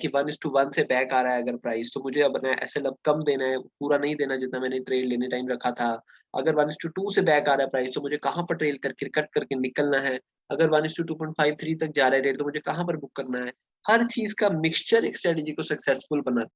कि 1:1 से बैक आ रहा है अगर प्राइस, तो मुझे अपना एसएल कम देना है, पूरा नहीं देना जितना मैंने ट्रेड लेने टाइम रखा था। अगर 1:2 से बैक आ रहा है प्राइस, तो मुझे कहाँ पर ट्रेड करके कट करके निकलना है। अगर 1:2.53 तक जा रहा है रेट, तो मुझे कहाँ पर बुक करना है। हर चीज़ का मिक्सचर एक स्ट्रेटजी को सक्सेसफुल बना।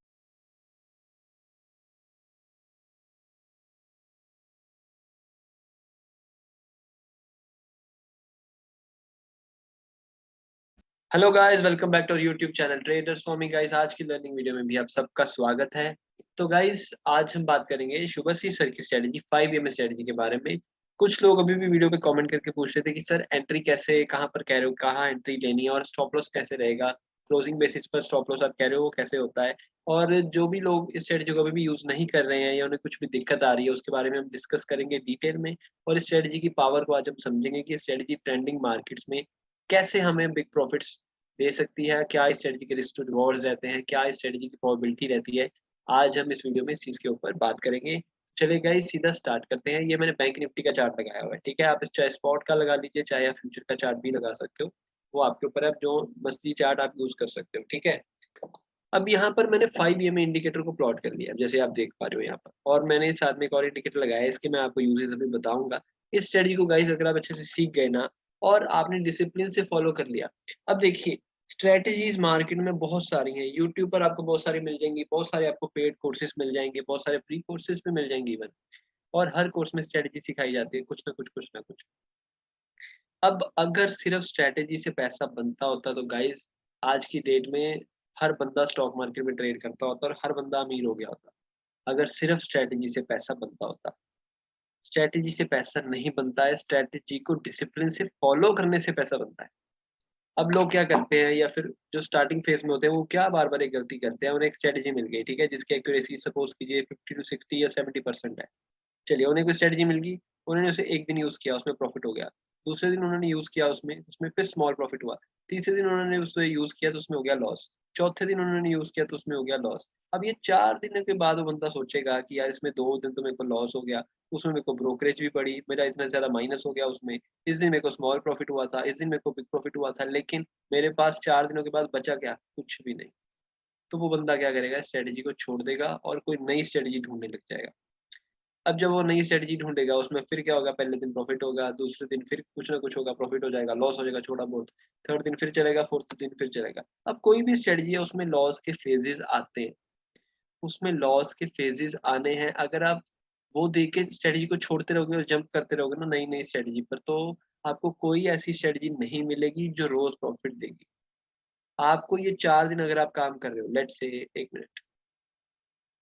Hello guys, welcome back to YouTube channel traders for me guys. आज की लर्निंग वीडियो में भी आप सबका स्वागत है। तो गाइस, आज हम बात करेंगे शुभश्री सर की स्ट्रेटजी 5 स्ट्रेटजी के बारे में। कुछ लोग अभी भी वीडियो पे कमेंट करके पूछ रहे थे कि सर एंट्री कैसे, कहाँ पर कह रहे हो, कहाँ एंट्री लेनी है और स्टॉप लॉस कैसे रहेगा, क्लोजिंग बेसिस पर स्टॉप लॉस आप कह रहे हो वो कैसे होता है। और जो भी लोग इस स्ट्रेटजी को अभी भी यूज नहीं कर रहे हैं या उन्हें कुछ भी दिक्कत आ रही है, उसके बारे में हम डिस्कस करेंगे डिटेल में। और इस स्ट्रेटजी की पावर को आज हम समझेंगे कि स्ट्रेटजी ट्रेंडिंग मार्केट्स में कैसे हमें बिग प्रॉफिट्स दे सकती है, क्या इस स्ट्रेटजी के रिस्क टू रिवॉर्ड्स रहते हैं, क्या इस स्ट्रेटजी की प्रोबेबिलिटी रहती है। आज हम इस वीडियो में इस चीज़ के ऊपर बात करेंगे। चलिए गाइस, सीधा स्टार्ट करते हैं। ये मैंने बैंक निफ्टी का चार्ट लगाया हुआ है, ठीक है? आप इस चाहे स्पॉट का लगा लीजिए, चाहे आप फ्यूचर का चार्ट भी लगा सकते हो। वो आपके ऊपर है, आप जो मर्ज़ी चार्ट आप यूज़ कर सकते हो, ठीक है? अब यहाँ पर मैंने 5 ईएमए इंडिकेटर को प्लॉट कर लिया है, जैसे आप देख पा रहे हो यहाँ पर। और मैंने साथ में एक और इंडिकेटर लगाया है, इसके मैं आपको यूजेस अभी बताऊँगा। इस स्ट्रेटजी को गाइस अगर आप अच्छे से सीख गए ना और आपने डिसिप्लिन से फॉलो कर लिया। अब देखिए, स्ट्रेटजीज़ मार्केट में बहुत सारी हैं, यूट्यूब पर आपको बहुत सारी मिल जाएँगी, बहुत सारे आपको पेड कोर्सेज़ मिल जाएँगे, बहुत सारे फ्री कोर्सेज़ भी मिल जाएँगे इवन। और हर कोर्स में स्ट्रेटजी सिखाई जाती है, कुछ ना कुछ, कुछ ना कुछ। अब अगर सिर्फ स्ट्रैटेजी से पैसा बनता होता तो गाइस आज की डेट में हर बंदा स्टॉक मार्केट में ट्रेड करता होता और हर बंदा अमीर हो गया होता। अगर सिर्फ स्ट्रैटेजी से पैसा बनता होता। स्ट्रैटेजी से पैसा नहीं बनता है, स्ट्रैटेजी को डिसिप्लिन से फॉलो करने से पैसा बनता है। अब लोग क्या करते हैं या फिर जो स्टार्टिंग फेज में होते हैं वो क्या बार-बार एक गलती करते हैं, उन्हें एक स्ट्रैटेजी मिल गई, ठीक है? जिसकी एक्यूरेसी सपोज़ कीजिए 50 टू 60 या 70% है। चलिए, उन्हें कोई स्ट्रैटेजी मिल गई, उन्होंने उसे 1 दिन यूज़ किया, उसमें प्रॉफ़िट हो गया। दूसरे दिन उन्होंने यूज़ किया उसमें, उसमें फिर स्मॉल प्रॉफ़िट हुआ। तीसरे दिन उन्होंने उसे यूज़ किया तो उसमें हो गया लॉस। चौथे दिन उन्होंने यूज़ किया तो उसमें हो गया लॉस। अब ये 4 दिनों के बाद वो बंदा सोचेगा कि यार इसमें 2 दिन तो मेरे को लॉस हो गया, उसमें मेरे को ब्रोकरेज भी पड़ी, मेरा इतना ज़्यादा माइनस हो गया उसमें। इस दिन मेरे को स्मॉल प्रॉफ़िट हुआ था, इस दिन मेरे को बिग प्रॉफ़िट हुआ था, लेकिन मेरे पास 4 दिनों के बाद बचा क्या? कुछ भी नहीं। तो वो बंदा क्या करेगा? स्ट्रैटेजी को छोड़ देगा और कोई नई स्ट्रैटेजी ढूँढने लग जाएगा। अब जब वो नई स्ट्रैटेजी ढूँढेगा, उसमें फिर क्या होगा, पहले दिन प्रॉफ़िट होगा, दूसरे दिन फिर कुछ ना कुछ होगा, प्रॉफ़िट हो जाएगा, लॉस हो जाएगा थोड़ा बहुत, थर्ड दिन फिर चलेगा, फोर्थ दिन फिर चलेगा। अब कोई भी स्ट्रैटेजी है उसमें लॉस के फ़ेज़ेज़ आते हैं, उसमें लॉस के फ़ेज़ेज़ आने हैं। अगर आप वो देख के स्ट्रैटेजी को छोड़ते रहोगे और जंप करते रहोगे ना नई-नई स्ट्रैटेजी पर, तो आपको कोई ऐसी स्ट्रैटेजी नहीं मिलेगी जो रोज़ प्रॉफ़िट देगी। आपको ये 4 दिन अगर आप काम कर रहे हो, लेट्स से 1 मिनट।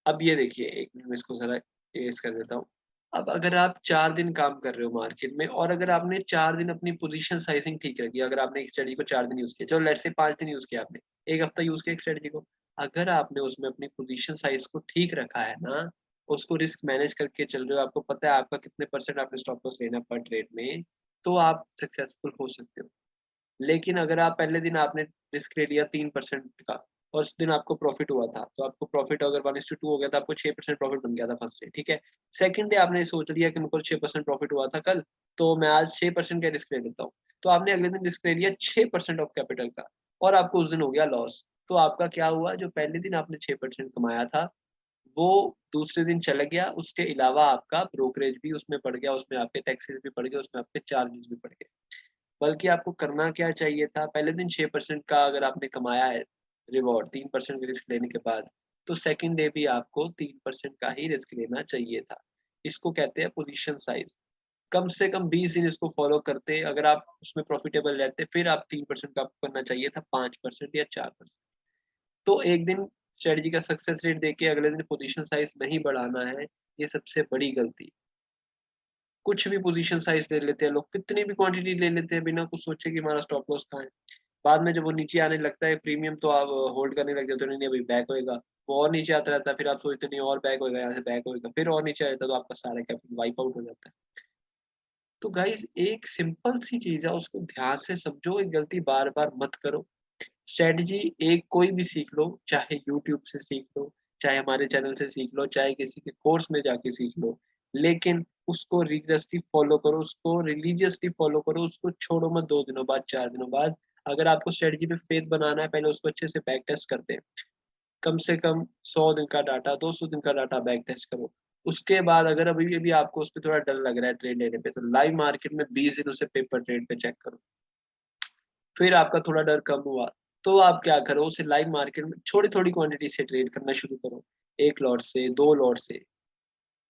अब ये देखिए, 1 मिनट में इसको ज़रा इरेज़ कर देता हूँ। अब अगर आप 4 दिन काम कर रहे हो मार्केट में और अगर आपने 4 दिन अपनी पोज़ीशन साइज़िंग ठीक रखी, अगर आपने एक स्ट्रैटेजी को 4 दिन यूज़ किया, चलो लेट्स से 5 दिन यूज़ किया आपने, 1 हफ़्ता यूज़ किया एक स्ट्रैटेजी को। अगर आपने उसमें अपनी पोज़ीशन साइज़ को ठीक रखा है ना, उसको रिस्क मैनेज करके चल रहे हो, आपको पता है आपका कितने परसेंट आपने स्टॉप लॉस लेना है पर ट्रेड में, तो आप सक्सेसफुल हो सकते हो। लेकिन अगर आप पहले दिन आपने रिस्क ले लिया 3% का और उस दिन आपको प्रॉफ़िट हुआ था, तो आपको प्रॉफ़िट अगर 1:2 हो गया था, आपको 6% प्रॉफ़िट बन गया था फर्स्ट डे, ठीक है? सेकंड डे आपने सोच लिया कि मेरे को 6% प्रॉफ़िट हुआ था कल, तो मैं आज 6% का रिस्क ले लेता हूँ। तो आपने अगले दिन रिस्क ले लिया 6% ऑफ कैपिटल का और आपको उस दिन हो गया लॉस। तो आपका क्या हुआ, जो पहले दिन आपने 6% कमाया था, वो दूसरे दिन चला गया, उसके अलावा आपका ब्रोकरेज भी उसमें पड़ गया, उसमें आपके टैक्सेस भी पड़ गए, उसमें आपके चार्जेस भी पड़ गए। बल्कि आपको करना क्या चाहिए था, पहले दिन 6% का अगर आपने कमाया है रिवॉर्ड 3% रिस्क लेने के बाद, तो सेकंड डे भी आपको 3% का ही रिस्क लेना चाहिए था। इसको कहते हैं पोज़ीशन साइज़। कम से कम 20 दिन इसको फ़ॉलो करते, अगर आप उसमें प्रॉफ़िटेबल रहते, फिर आप 3% का आपको करना चाहिए था 5% या 4%। तो एक दिन स्ट्रैटेजी का सक्सेस रेट देख के अगले दिन पोज़ीशन साइज़ नहीं बढ़ाना है, ये सबसे बड़ी गलती। कुछ भी पोज़ीशन साइज़ ले लेते हैं लोग, कितनी भी क्वांटिटी ले लेते हैं बिना कुछ सोचे कि हमारा स्टॉप लॉस कहाँ है। बाद में जब वो नीचे आने लगता है प्रीमियम, तो आप होल्ड करने लग जाते हो, नहीं-नहीं अभी बैक होएगा। वो और नीचे आता रहता है, फिर आप सोचते हो नहीं और बैक होएगा, यहाँ से बैक होएगा, फिर और नीचे आ जाता है तो आपका सारा कैपिटल वाइप आउट हो जाता है। तो गाइज़, एक सिंपल सी चीज़ है, उसको ध्यान से समझो, एक गलती बार-बार मत करो। स्ट्रैटेजी एक कोई भी सीख लो, चाहे यूट्यूब से सीख लो, चाहे हमारे चैनल से सीख लो, चाहे किसी के कोर्स में जाके सीख लो, लेकिन उसको रिलिजियसली फ़ॉलो करो, उसको रिलिजियसली फ़ॉलो करो, उसको छोड़ो मत 2 दिनों बाद, 4 दिनों बाद। अगर आपको स्ट्रेटजी पे फेथ बनाना है, पहले उसको अच्छे से बैक टेस्ट करते हैं। कम से कम 100 दिन का डाटा, 200 दिन का डाटा बैक टेस्ट करो। उसके बाद अगर अभी भी आपको उस पे थोड़ा डर लग रहा है ट्रेड लेने पे, तो लाइव मार्केट में 20 दिन उसे पेपर ट्रेड पे चेक करो। फिर आपका थोड़ा डर कम हुआ, तो आप क्या करो, उसे लाइव मार्केट में थोड़ी-थोड़ी क्वांटिटी से ट्रेड करना शुरू करो। 1 लॉट से, 2 लॉट से।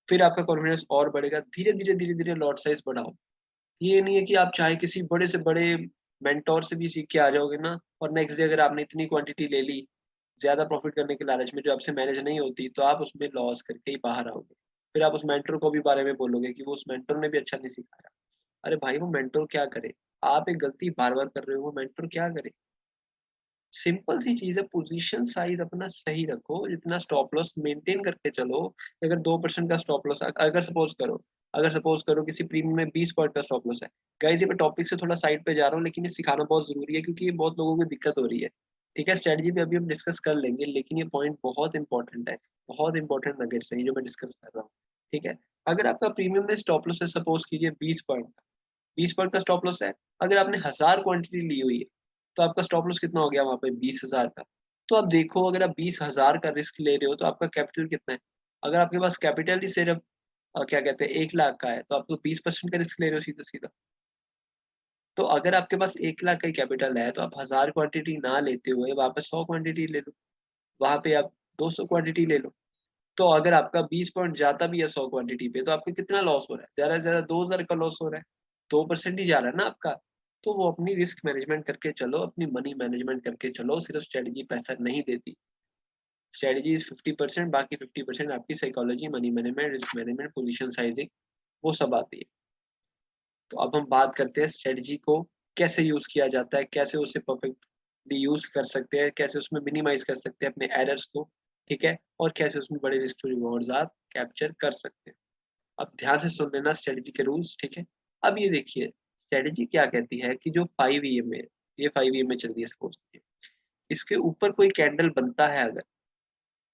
फिर आपका कॉन्फिडेंस और बढ़ेगा। धीरे-धीरे, धीरे-धीरे लॉट साइज़ बढ़ाओ। ये नहीं है कि आप चाहे किसी बड़े से बड़े मेंटर से भी सीख के आ जाओगे ना, और नेक्स्ट डे अगर आपने इतनी क्वांटिटी ले ली, ज़्यादा प्रॉफिट करने के लालच में जो आपसे मैनेज नहीं होती, तो आप उसमें लॉस करके ही बाहर आओगे। फिर आप उस मेंटर को भी बारे में बोलोगे कि वो उस मेंटर ने भी अच्छा नहीं सिखाया। अरे भाई, वो मेंटर क्या करे? आप एक गलती बार-बार कर रहे हो, वो मेंटर क्या करे? सिंपल सी चीज़ है, पोज़ीशन साइज़ अपना सही रखो, जितना स्टॉप लॉस मेंटेन करके चलो। अगर 2% का स्टॉप लॉस अगर सपोज़ करो किसी प्रीमियम में 20 पॉइंट का स्टॉप लॉस है। गाइज़, ये मैं टॉपिक से थोड़ा साइड पे जा रहा हूँ, लेकिन ये सिखाना बहुत ज़रूरी है क्योंकि ये बहुत लोगों को दिक्कत हो रही है। ठीक है, स्ट्रैटेजी पे अभी हम डिस्कस कर लेंगे, लेकिन ये पॉइंट बहुत इम्पोर्टेंट है। बहुत इम्पोर्टेंट नगेट्स हैं ये जो मैं डिस्कस कर रहा हूँ। ठीक है? अगर आपका प्रीमियम में स्टॉप लॉस है, सपोज़ कीजिए 20 पॉइंट का, 20 पॉइंट का स्टॉप लॉस है। अगर आपने 1000 क्वांटिटी ली हुई है, तो आपका स्टॉप लॉस कितना हो गया वहाँ पे? 20,000 का। तो आप देखो, अगर आप 20,000 का रिस्क ले रहे हो, तो आपका कैपिटल कितना है? अगर आपके पास कैपिटल ही सिर्फ क्या कहते हैं 1 लाख का है, तो आप तो 20% का रिस्क ले रहे हो सीधा-सीधा। तो अगर आपके पास 1 लाख का ही कैपिटल है, तो आप 1000 क्वांटिटी ना लेते हुए वहाँ पे 100 क्वांटिटी ले लो, वहाँ पे आप 200 क्वांटिटी ले लो। तो अगर आपका 20 पॉइंट जाता भी है 100 क्वांटिटी पे, तो आपका कितना लॉस हो रहा है? ज़्यादा से ज़्यादा 2000 का लॉस हो रहा है। 2% ही जा रहा है ना आपका। तो वो अपनी रिस्क मैनेजमेंट करके चलो, अपनी मनी मैनेजमेंट करके चलो, सिर्फ स्ट्रैटेजी पैसा नहीं देती। स्ट्रैटेजी इज़ 50%, बाकी 50% आपकी psychology, money management, risk management, position sizing, वो सब आती है। तो अब हम बात करते हैं स्ट्रैटेजी को कैसे यूज़ किया जाता है, कैसे उसे परफेक्टली यूज़ कर सकते हैं, कैसे उसमें मिनिमाइज़ कर सकते हैं अपने एरर्स को, ठीक है? और कैसे उसमें बड़े रिस्क टू रिवॉर्ड्स आप कैप्चर कर सकते हैं। अब ध्यान से सुन लेना स्ट्रैटेजी के रूल्स, ठीक है? अब ये देखिए, स्ट्रैटेजी क्या कहती है कि जो 5 ईएमए है, ये 5 ईएमए चल रही है सपोज़ कीजिए, इसके ऊपर कोई कैंडल बनता है अगर,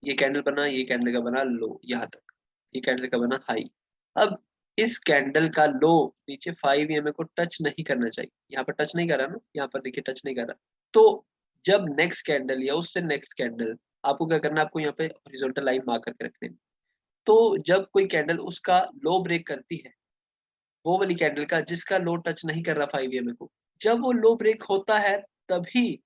ये कैंडल बना, ये कैंडल का बना लो यहाँ तक, ये कैंडल का बना हाई। अब इस कैंडल का लो नीचे 5 ईएमए को टच नहीं करना चाहिए। यहाँ पर टच नहीं कर रहा ना, यहाँ पर देखिए टच नहीं कर रहा। तो जब नेक्स्ट कैंडल या उससे नेक्स्ट कैंडल, आपको क्या करना है, आपको यहाँ पे हॉरिज़ॉन्टल लाइन मार्क करके रख लेनी। तो जब कोई कैंडल उसका लो ब्रेक करती है, वो वाली कैंडल का जिसका लो टच नहीं कर रहा 5 ईएमए को, जब वो लो ब्रेक होता है, तभी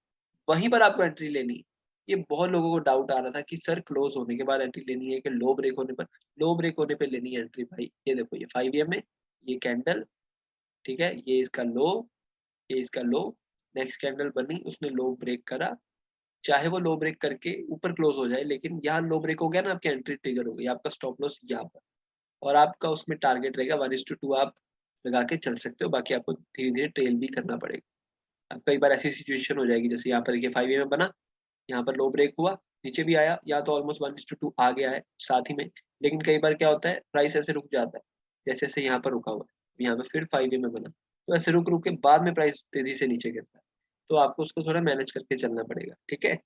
वहीं पर आपको एंट्री लेनी है। ये बहुत लोगों को डाउट आ रहा था कि सर क्लोज़ होने के बाद एंट्री लेनी है कि लो ब्रेक होने पर? लो ब्रेक होने पे लेनी है एंट्री भाई। ये देखो, ये 5 ईएमए, ये कैंडल, ठीक है? ये इसका लो, ये इसका लो, नेक्स्ट कैंडल बनी, उसने लो ब्रेक करा, चाहे वो लो ब्रेक करके ऊपर क्लोज़ हो जाए, लेकिन यहाँ लो ब्रेक हो गया ना, आपकी एंट्री ट्रिगर हो गई, आपका स्टॉप लॉस यहाँ पर। और आपका उसमें टारगेट रहेगा 1:2 आप लगा के चल सकते हो, बाकी आपको धीरे-धीरे ट्रेल भी करना पड़ेगा। अब कई बार ऐसी सिचुएशन हो जाएगी, जैसे यहाँ पर देखिए 5 ईएमए बना, यहाँ पर लो ब्रेक हुआ, नीचे भी आया, या तो ऑलमोस्ट 1:2 आ गया है साथ ही में। लेकिन कई बार क्या होता है, प्राइस ऐसे रुक जाता है, जैसे-जैसे यहाँ पर रुका हुआ है, यहाँ पे फिर 5 ईएमए बना, तो ऐसे रुक-रुक के बाद में प्राइस तेज़ी से नीचे गिरता है। तो आपको उसको थोड़ा मैनेज करके चलना पड़ेगा, ठीक है?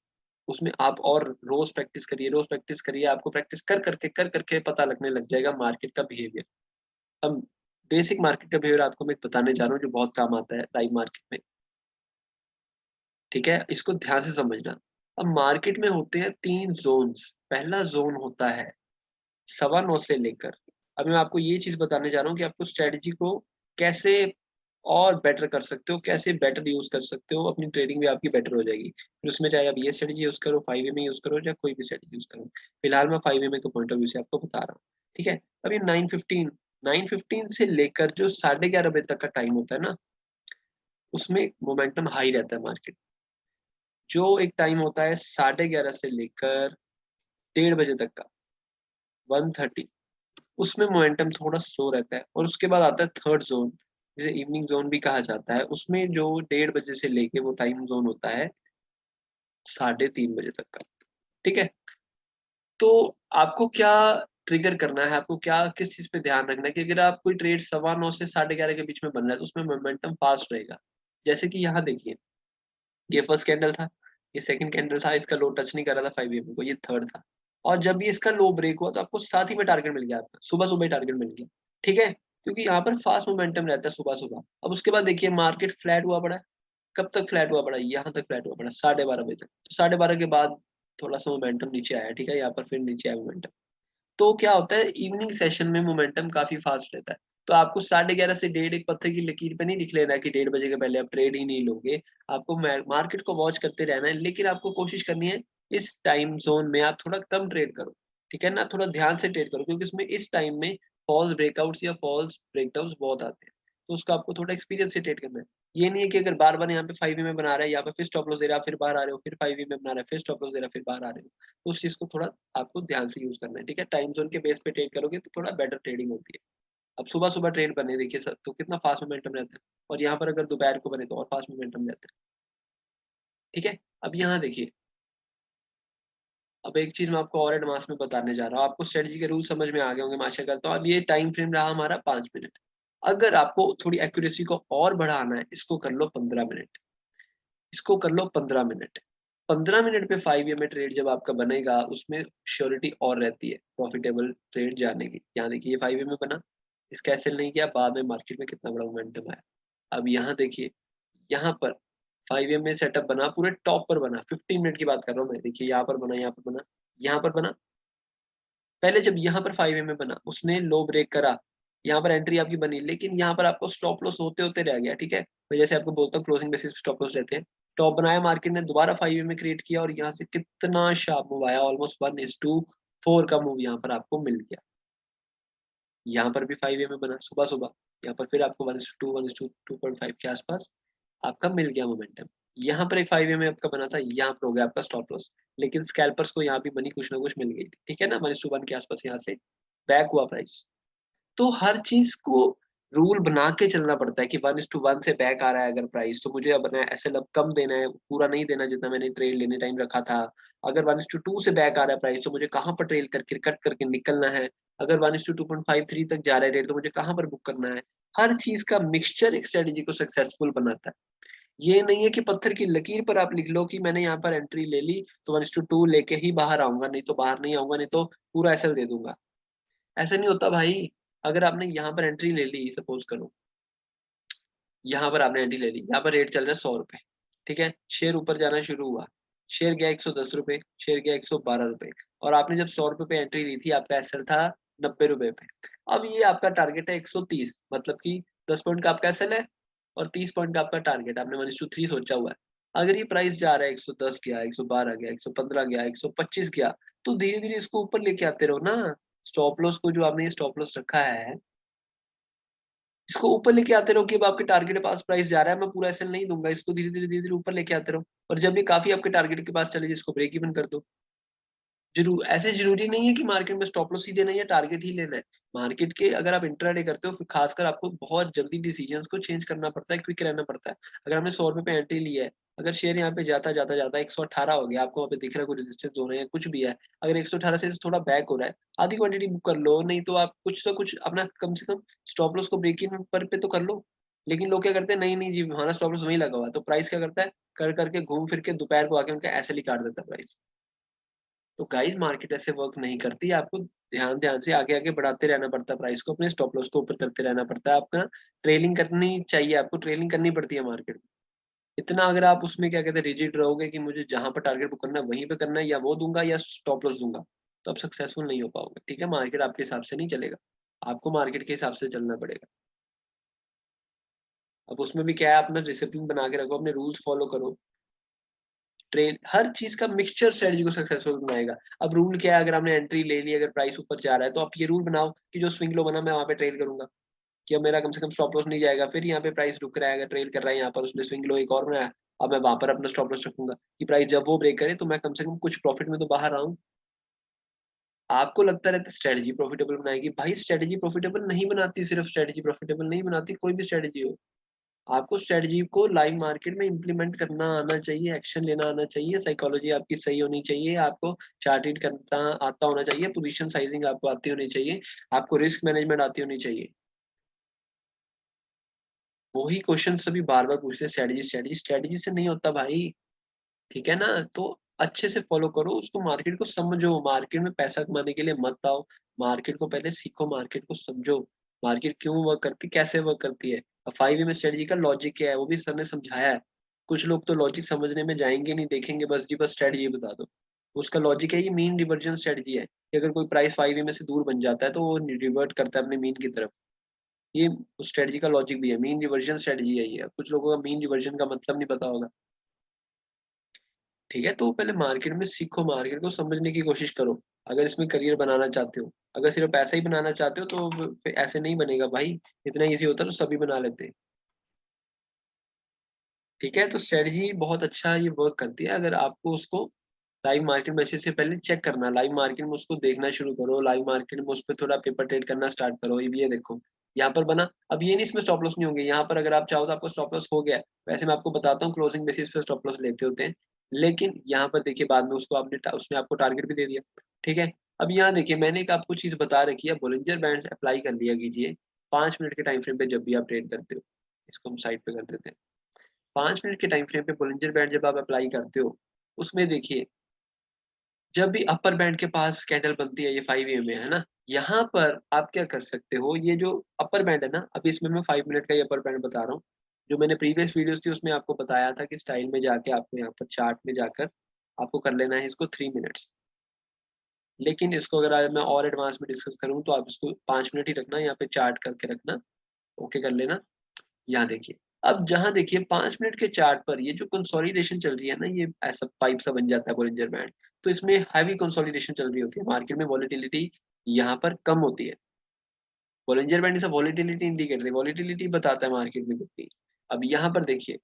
उसमें आप और रोज़ प्रैक्टिस करिए, आपको प्रैक्टिस कर करके पता लगने लग जाएगा मार्केट का बिहेवियर। अब बेसिक मार्केट का बिहेवियर आपको मैं बताने जा रहा हूँ, जो बहुत काम आता है लाइव मार्केट में, ठीक है? इसको ध्यान से समझना। अब मार्केट में होते हैं 3 ज़ोन्स। पहला ज़ोन होता है 9:15 से लेकर, अभी मैं आपको ये चीज़ बताने जा रहा हूँ कि आपको स्ट्रैटेजी को कैसे और बेटर कर सकते हो, कैसे बेटर यूज़ कर सकते हो, अपनी ट्रेडिंग भी आपकी बेटर हो जाएगी। फिर उसमें चाहे आप ये स्ट्रैटेजी यूज़ करो, 5 एमए यूज़ करो, या कोई भी स्ट्रैटेजी यूज़ करो। फिलहाल मैं 5 एमए के पॉइंट ऑफ व्यू से आपको बता रहा हूँ, ठीक है? अब ये 9:15 से लेकर जो 11:30 बजे तक का टाइम होता है ना, उसमें मोमेंटम हाई रहता है मार्केट। जो एक टाइम होता है 11:30 से लेकर 1:30 बजे तक का, 1:30, उसमें मोमेंटम थोड़ा स्लो रहता है, और उसके बाद आता है थर्ड ज़ोन, जिसे इवनिंग ज़ोन भी कहा जाता है। उसमें जो 1:30 बजे से लेके वो टाइम ज़ोन होता है 3:30 बजे तक का, ठीक है? तो आपको क्या ट्रिगर करना है, आपको क्या किस चीज़ पे ध्यान रखना है कि अगर आप कोई ट्रेड 9:15 से 11:30 के बीच में बन रहा है, तो उसमें मोमेंटम फास्ट रहेगा। जैसे कि यहाँ देखिए, ये फर्स्ट कैंडल था, ये सेकंड कैंडल था, इसका लो टच नहीं कर रहा था 5 ईएमए को, ये थर्ड था। और जब भी इसका लो ब्रेक हुआ, तो आपको साथ ही में टारगेट मिल गया आपका, सुबह-सुबह ही टारगेट मिल गया, ठीक है? क्योंकि यहाँ पर फास्ट मोमेंटम रहता है सुबह-सुबह। अब उसके बाद देखिए मार्केट फ्लैट हुआ पड़ा है, कब तक फ्लैट हुआ पड़ा, यहाँ तक फ्लैट हुआ पड़ा 12:30 बजे तक। तो 12:30 के बाद थोड़ा सा मोमेंटम नीचे आया, ठीक है, यहाँ पर फिर नीचे आया मोमेंटम। तो क्या होता है, इवनिंग सेशन में मोमेंटम काफी फास्ट रहता है। तो आपको 11:30 से डेढ़ एक पत्थर की लकीर पे नहीं लिख लेना है कि 1:30 के पहले आप ट्रेड ही नहीं लोगे। आपको मार्केट को वॉच करते रहना है, लेकिन आपको कोशिश करनी है इस टाइम जोन में आप थोड़ा कम ट्रेड करो, ठीक है ना, थोड़ा ध्यान से ट्रेड करो, क्योंकि इसमें इस टाइम में फॉल्स ब्रेकआउट्स या फॉल्स ब्रेकडाउन्स बहुत आते हैं। तो उसका आपको थोड़ा एक्सपीरियंस से ट्रेड करना है। ये नहीं है कि अगर बार बार यहाँ पे 5 में बना रहा है, यहाँ पे फिर स्टॉप लॉस दे रहा है, फिर बाहर आ रहे हो, फिर 5 में बना रहा है, फिर स्टॉप लॉस दे रहा है, फिर बाहर आ रहे हो। तो उस चीज को थोड़ा आपको ध्यान से यूज करना है, ठीक है। टाइम जोन के बेस पे ट्रेड करोगे तो थोड़ा बेटर ट्रेडिंग होती है। अब सुबह सुबह ट्रेड बने देखिए सर, तो कितना फास्ट मोमेंटम रहता है, और यहाँ पर अगर दोपहर को बने तो और फास्ट मोमेंटम रहता है, ठीक है। अब यहाँ देखिए, अब एक चीज मैं आपको और एडवांस में बताने जा रहा हूँ, आपको स्ट्रेटजी के रूल समझ में आ गए होंगे मैं आशा करता हूँ। अब ये टाइम फ्रेम रहा हमारा 5 मिनट। अगर आपको थोड़ी एक्यूरेसी को और बढ़ाना है, इसको कर लो 15 मिनट, इसको कर लो 15 मिनट। 15 मिनट पे 5 में ट्रेड जब आपका बनेगा, उसमें श्योरिटी और रहती है प्रॉफिटेबल ट्रेड जाने की। यहाँ देखिए ये 5 में बना, इसका एसएल नहीं किया, बाद में मार्केट में कितना बड़ा मोमेंटम आया। अब यहाँ देखिए, यहाँ पर 5 में सेटअप बना, पूरे टॉप पर बना, 15 मिनट की बात कर रहा हूँ मैं। देखिए यहाँ पर बना, यहाँ पर बना, यहाँ पर बना। पहले जब यहाँ पर 5 में बना, उसने लो ब्रेक करा, यहाँ पर एंट्री आपकी बनी, लेकिन यहाँ पर आपको स्टॉप लॉस होते होते रह गया, ठीक है। मैं जैसे आपको बोलता हूँ क्लोजिंग बेसिस पे स्टॉप लॉस रहते हैं। टॉप बनाया मार्केट ने, दोबारा 5 में क्रिएट किया, और यहाँ से कितना शार्प मूव आया, ऑलमोस्ट 1:4 का मूव यहाँ पर आपको मिल गया। यहाँ पर भी 5 में बना सुबह सुबह, यहाँ पर फिर आपको 1:2 1:2.5 के आसपास आपका मिल गया मोमेंटम। यहाँ पर एक 5 में आपका बना था, यहाँ पर हो गया आपका स्टॉप लॉस, लेकिन स्कैल्पर्स को यहाँ भी मनी कुछ ना कुछ मिल गई थी, ठीक है ना। 1:1 के आसपास यहाँ से बैक हुआ प्राइस। तो हर चीज को रूल बना के चलना पड़ता है कि 1:1 से बैक आ रहा है अगर प्राइस, तो मुझे अपना एसएल अब कम देना है, पूरा नहीं देना जितना मैंने ट्रेड लेने टाइम रखा था। अगर 1:2 से बैक आ रहा है प्राइस, तो मुझे कहाँ पर ट्रेड करके कट करके निकलना है। अगर 1:2.53 तक जा रहा है रेट, तो मुझे कहाँ पर बुक करना है। हर चीज का मिक्सचर एक स्ट्रेटेजी को सक्सेसफुल बनाता है। ये नहीं है कि पत्थर की लकीर पर आप लिख लो कि मैंने यहाँ पर एंट्री ले ली तो 1:2 लेके ही बाहर आऊंगा, नहीं तो बाहर नहीं आऊंगा, नहीं तो पूरा एसएल दे दूंगा। ऐसे नहीं होता भाई। अगर आपने यहाँ पर एंट्री ले ली, सपोज करो यहाँ पर आपने एंट्री ले ली, यहाँ पर रेट चल रहा है 100 रुपए, ठीक है। शेयर ऊपर जाना शुरू हुआ, शेयर गया 110 रुपए, शेयर गया 112 रुपए, और आपने जब 100 रुपए पे एंट्री ली थी, आपका एसएल था 90 रुपए पे। अब ये आपका टारगेट है 130, मतलब कि 10 पॉइंट का आपका एसएल है और 30 पॉइंट का आपका टारगेट, आपने 1:3 सोचा हुआ है। अगर ये प्राइस जा रहा है 110 गया, 112 गया, 115 गया, 125 गया, तो धीरे धीरे इसको ऊपर लेके आते रहो ना। स्टॉप लॉस को, जो आपने ये स्टॉप लॉस रखा है, इसको ऊपर लेके आते रहो कि अब आपके टारगेट के पास प्राइस जा रहा है, मैं पूरा एसएल नहीं दूंगा, इसको धीरे धीरे ऊपर लेके आते रहो। और जब ये काफी आपके टारगेट के पास चले जाए, इसको ब्रेक इवन कर दो। ऐसे जरूरी नहीं है कि मार्केट में स्टॉप लॉस ही देना है या टारगेट ही लेना है। मार्केट के अगर आप इंट्राडे करते हो, फिर खासकर आपको बहुत जल्दी डिसीजंस को चेंज करना पड़ता है, क्विक रहना पड़ता है। अगर हमने 100 रुपए पे एंट्री ली है, अगर शेयर यहाँ पे जाता जाता जाता 118 हो गया, आपको वहाँ पे दिख रहा है कोई रेजिस्टेंस जोन है या कुछ भी है, अगर 118 से थोड़ा बैक हो रहा है, आधी क्वांटिटी बुक कर लो, नहीं तो आप कुछ तो कुछ अपना कम से कम स्टॉप लॉस को ब्रेक इन पर पे तो कर लो। लेकिन लोग क्या करते हैं, नहीं नहीं जी हमारा स्टॉप लॉस वहीं लगा हुआ है, तो प्राइस क्या करता है, कर करके घूम फिर के दोपहर को आके उनका ऐसे ही काट देता है प्राइस। तो गाइस मार्केट ऐसे वर्क नहीं करती, आपको ध्यान ध्यान से आगे आगे बढ़ाते रहना पड़ता है, प्राइस को अपने स्टॉप लॉस को ऊपर करते रहना पड़ता है। आपका ट्रेलिंग करनी चाहिए, आपको ट्रेलिंग करनी पड़ती है मार्केट में। इतना अगर आप उसमें क्या कहते हैं रिजिड रहोगे कि मुझे जहां पर टारगेट बुक करना है वहीं पे करना है, या वो दूंगा या स्टॉप लॉस दूंगा, तो आप सक्सेसफुल नहीं हो पाओगे, ठीक है। मार्केट आपके हिसाब से नहीं चलेगा, आपको मार्केट के हिसाब से चलना पड़ेगा। अब उसमें भी क्या है, अपना डिसिप्लिन बना के रखो, अपने रूल्स फॉलो करो। ट्रेड हर चीज का मिक्सचर स्ट्रेटजी को सक्सेसफुल बनाएगा। अब रूल क्या है, अगर आपने एंट्री ले ली, अगर प्राइस ऊपर जा रहा है, तो आप ये रूल बनाओ कि जो स्विंग लो बना मैं वहां पे ट्रेड करूंगा, कि अब मेरा कम से कम स्टॉप लॉस नहीं जाएगा। फिर यहाँ पे प्राइस रुक रहा है, अगर ट्रेड कर रहा है यहाँ पर, उसने स्विंग लो एक और बनाया, अब मैं वहां पर अपना स्टॉप लॉस रखूंगा कि प्राइस जब वो ब्रेक करे तो मैं कम से कम कुछ प्रॉफिट में तो बाहर आऊं। आपको लगता रहता है स्ट्रेटजी प्रॉफिटेबल बनाएगी, भाई स्ट्रेटजी प्रॉफिटेबल नहीं बनाती, सिर्फ स्ट्रेटजी प्रॉफिटेबल नहीं बनाती, कोई भी स्ट्रेटजी हो। आपको स्ट्रेटजी को लाइव मार्केट में इंप्लीमेंट करना आना चाहिए, एक्शन लेना आना चाहिए, साइकोलॉजी आपकी सही होनी चाहिए, आपको चार्ट करना आता होना चाहिए, पोजीशन साइजिंग आपको आती होनी चाहिए, आपको रिस्क मैनेजमेंट आती होनी चाहिए। वही क्वेश्चन सभी बार बार पूछते हैं, स्ट्रेटजी स्ट्रेटजी स्ट्रेटजी से नहीं होता भाई, ठीक है ना। तो अच्छे से फॉलो करो उसको, मार्केट को समझो, मार्केट में पैसा कमाने के लिए मत आओ। मार्केट को पहले सीखो, मार्केट को समझो, मार्केट क्यों वर्क करती, कैसे वर्क करती है। 5 में स्ट्रेटजी का लॉजिक क्या है, वो भी सर ने समझाया है। कुछ लोग तो लॉजिक समझने में जाएंगे नहीं, देखेंगे बस जी बस स्ट्रेटजी बता दो। उसका लॉजिक है, ये मीन रिवर्जन स्ट्रेटजी है कि अगर कोई प्राइस 5 EMA से दूर बन जाता है तो वो रिवर्ट करता है अपने मीन की तरफ। ये उस स्ट्रेटजी का लॉजिक भी है, मीन रिवर्जन स्ट्रेटजी है ये। कुछ लोगों का मीन रिवर्जन का मतलब नहीं पता होगा। ठीक है, तो पहले मार्केट में सीखो, मार्केट को समझने की कोशिश करो। अगर इसमें करियर बनाना चाहते हो, अगर सिर्फ पैसा ही बनाना चाहते हो तो फिर ऐसे नहीं बनेगा भाई। इतना ईजी होता तो सभी बना लेते। ठीक है, तो स्ट्रेटजी बहुत अच्छा ये वर्क करती है अगर आपको उसको लाइव मार्केट में अच्छे से पहले चेक करना, लाइव मार्केट में उसको देखना शुरू करो, लाइव मार्केट में उस पर थोड़ा पेपर ट्रेड करना स्टार्ट करो। ये देखो यहाँ पर बना, अब ये नहीं इसमें स्टॉप लॉस नहीं होंगे यहाँ पर। अगर आप चाहो तो आपको स्टॉप लॉस हो गया है। वैसे मैं आपको बताता हूँ क्लोजिंग बेसिस पे स्टॉप लॉस लेते होते हैं, लेकिन यहाँ पर देखिए बाद में उसको आपने उसने आपको टारगेट भी दे दिया। ठीक है, अब यहाँ देखिए मैंने एक आपको चीज बता रखी है, बोलिंजर बैंड्स अप्लाई कर लिया कीजिए 5 मिनट के टाइम फ्रेम पे जब भी आप ट्रेड करते हो। इसको हम साइड पे कर देते हैं। 5 मिनट के टाइम फ्रेम पे बोलिंजर बैंड जब आप अप्लाई करते हो, उसमें देखिए जब भी अपर बैंड के पास कैंडल बनती है, ये 5 EMA है ना, यहाँ पर आप क्या कर सकते हो, ये जो अपर बैंड है ना, अभी इसमें मैं 5 मिनट का ये अपर बैंड बता रहा हूँ। जो मैंने प्रीवियस वीडियोस थी उसमें आपको बताया था कि स्टाइल में जाके आपको यहाँ पर चार्ट में जाकर आपको कर लेना है इसको 3 मिनट्स। लेकिन इसको अगर आज मैं और एडवांस में डिस्कस करूँ तो आप इसको 5 मिनट ही रखना, यहाँ पे चार्ट करके रखना। ओके कर लेना। यहाँ देखिए, अब जहाँ देखिए 5 मिनट के चार्ट पर ये जो कंसोलिडेशन चल रही है ना, ये ऐसा पाइप सा बन जाता है बोलिंजर बैंड। तो इसमें हैवी कंसोलिडेशन चल रही होती है, मार्केट में वॉलेटिलिटी यहाँ पर कम होती है। Bollinger band is a volatility indicator, volatility बताता है मार्केट में कितनी। अब यहाँ पर देखिए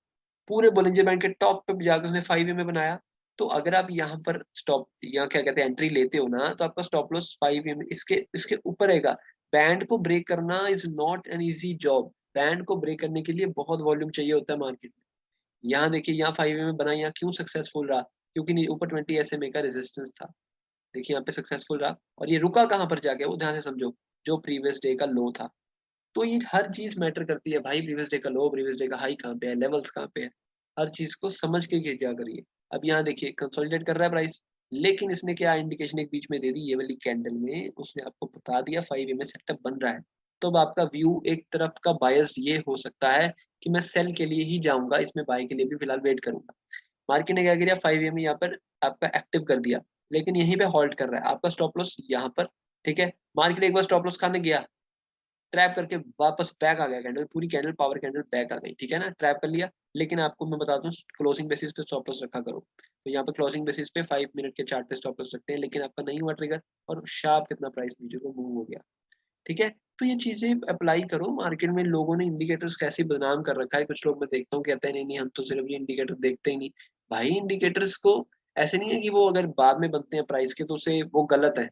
पूरे बोलिंजर बैंड के टॉप पे जाकर उसने 5 EMA बनाया। तो अगर आप यहाँ पर स्टॉप, यहाँ क्या कहते हैं, एंट्री लेते हो ना, तो आपका स्टॉप लॉस 5 EMA इसके इसके ऊपर रहेगा। बैंड को ब्रेक करना is not an easy job. Band को ब्रेक करने के लिए बहुत वॉल्यूम चाहिए होता है मार्केट में। यहाँ देखिए, यहाँ 5 EMA बना, यहाँ क्यों सक्सेसफुल रहा, क्योंकि ऊपर 20 SMA का रेजिस्टेंस था। देखिए यहाँ पे सक्सेसफुल रहा, और ये रुका कहाँ पर जाके वो ध्यान से समझो, जो प्रीवियस डे का लो था। तो ये हर चीज मैटर करती है भाई, प्रीवियस डे का लो, प्रीवियस डे का हाई कहाँ पे है, लेवल्स कहाँ पे है, हर चीज को समझ के क्या करिए। अब यहाँ देखिए कंसोलिडेट कर रहा है प्राइस, लेकिन इसने क्या इंडिकेशन एक बीच में दे दी, ये वाली कैंडल में उसने आपको बता दिया 5 EMA सेटअप बन रहा है। तो अब आपका व्यू एक तरफ का बायस ये हो सकता है कि मैं सेल के लिए ही जाऊंगा, इसमें बाय के लिए भी फिलहाल वेट करूंगा। मार्केट ने क्या किया, 5 EMA यहाँ पर आपका एक्टिव कर दिया, लेकिन यहीं पे हॉल्ट कर रहा है। आपका स्टॉप लॉस यहाँ पर। ठीक है, मार्केट एक बार स्टॉप लॉस खाने गया, ट्रैप करके वापस बैक आ गया, कैंडल पूरी कैंडल पावर कैंडल बैक आ गई। ठीक है ना, ट्रैप कर लिया। लेकिन आपको मैं बताता हूँ क्लोजिंग बेसिस पे स्टॉप लॉस रखा करो। तो यहाँ पे क्लोजिंग बेसिस पे 5 मिनट के चार्ट पे स्टॉप लॉस रखते हैं, लेकिन आपका नहीं हुआ ट्रिगर, और शार्प कितना प्राइस नीचे को मूव हो गया। ठीक है, तो ये चीजें अप्लाई करो। मार्केट में लोगों ने इंडिकेटर्स कैसे बदनाम कर रखा है, कुछ लोग मैं देखता हूँ कहते हैं नहीं नहीं हम तो सिर्फ ये इंडिकेटर देखते ही नहीं। भाई इंडिकेटर्स को ऐसे नहीं है कि वो अगर बाद में बनते हैं प्राइस के तो उसे वो गलत है।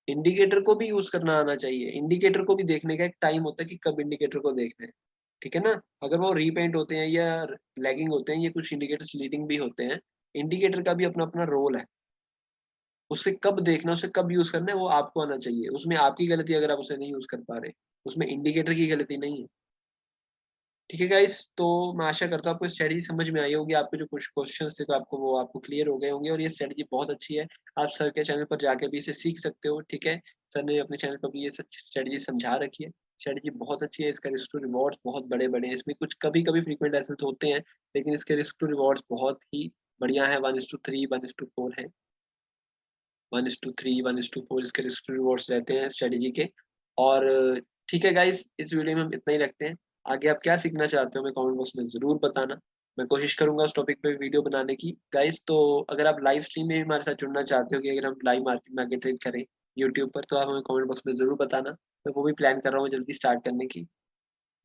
इंडिकेटर को भी यूज करना आना चाहिए, इंडिकेटर को भी देखने का एक टाइम होता है कि कब इंडिकेटर को देखना है। ठीक है ना, अगर वो रीपेंट होते हैं या लैगिंग होते हैं, ये कुछ इंडिकेटर्स लीडिंग भी होते हैं। इंडिकेटर का भी अपना अपना रोल है, उसे कब देखना, उसे कब यूज करना है वो आपको आना चाहिए। उसमें आपकी गलती अगर आप उसे नहीं यूज कर पा रहे, उसमें इंडिकेटर की गलती नहीं है। ठीक है गाइस, तो मैं आशा करता हूँ आपको स्ट्रेटजी समझ में आई होगी, आपके जो कुछ क्वेश्चंस थे तो आपको वो आपको क्लियर हो गए होंगे, और ये स्ट्रेटजी बहुत अच्छी है। आप सर के चैनल पर जाके भी इसे सीख सकते हो। ठीक है, सर ने अपने चैनल पर भी ये स्ट्रेटजी समझा रखी है। स्ट्रेटजी बहुत अच्छी है, इसका रिस्क टू रिवॉर्ड्स बहुत बड़े बड़े हैं। इसमें कुछ कभी कभी फ्रीक्वेंट ऐसे तो होते हैं, लेकिन इसके रिस्क टू रिवॉर्ड्स बहुत ही बढ़िया है। 1:3 1:4 है, 1:3 1:4 इसके रिस्क टू रिवॉर्ड्स रहते हैं स्ट्रेटजी के। और ठीक है गाइस, इस वीडियो में हम इतना ही रखते हैं। आगे आप क्या सीखना चाहते हो हमें कमेंट बॉक्स में ज़रूर बताना। मैं कोशिश करूंगा उस टॉपिक पे वीडियो बनाने की गाइस। तो अगर आप लाइव स्ट्रीम में भी हमारे साथ जुड़ना चाहते हो कि अगर हम लाइव मार्केट में आगे ट्रेड करें यूट्यूब पर, तो आप हमें कमेंट बॉक्स में ज़रूर बताना। मैं वो भी प्लान कर रहा हूँ जल्दी स्टार्ट करने की।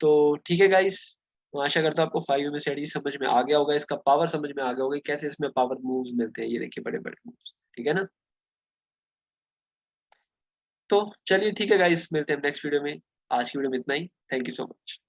तो ठीक है गाइस, मैं आशा करता हूँ आपको 5 में स्ट्रेटजी समझ में आ गया होगा, इसका पावर समझ में आ गया होगा कि कैसे इसमें पावर मूव्स मिलते हैं। ये देखिए बड़े बड़े मूव्स, ठीक है ना। तो चलिए ठीक है गाइस, मिलते हैं नेक्स्ट वीडियो में। आज की वीडियो में इतना ही। Thank you so much.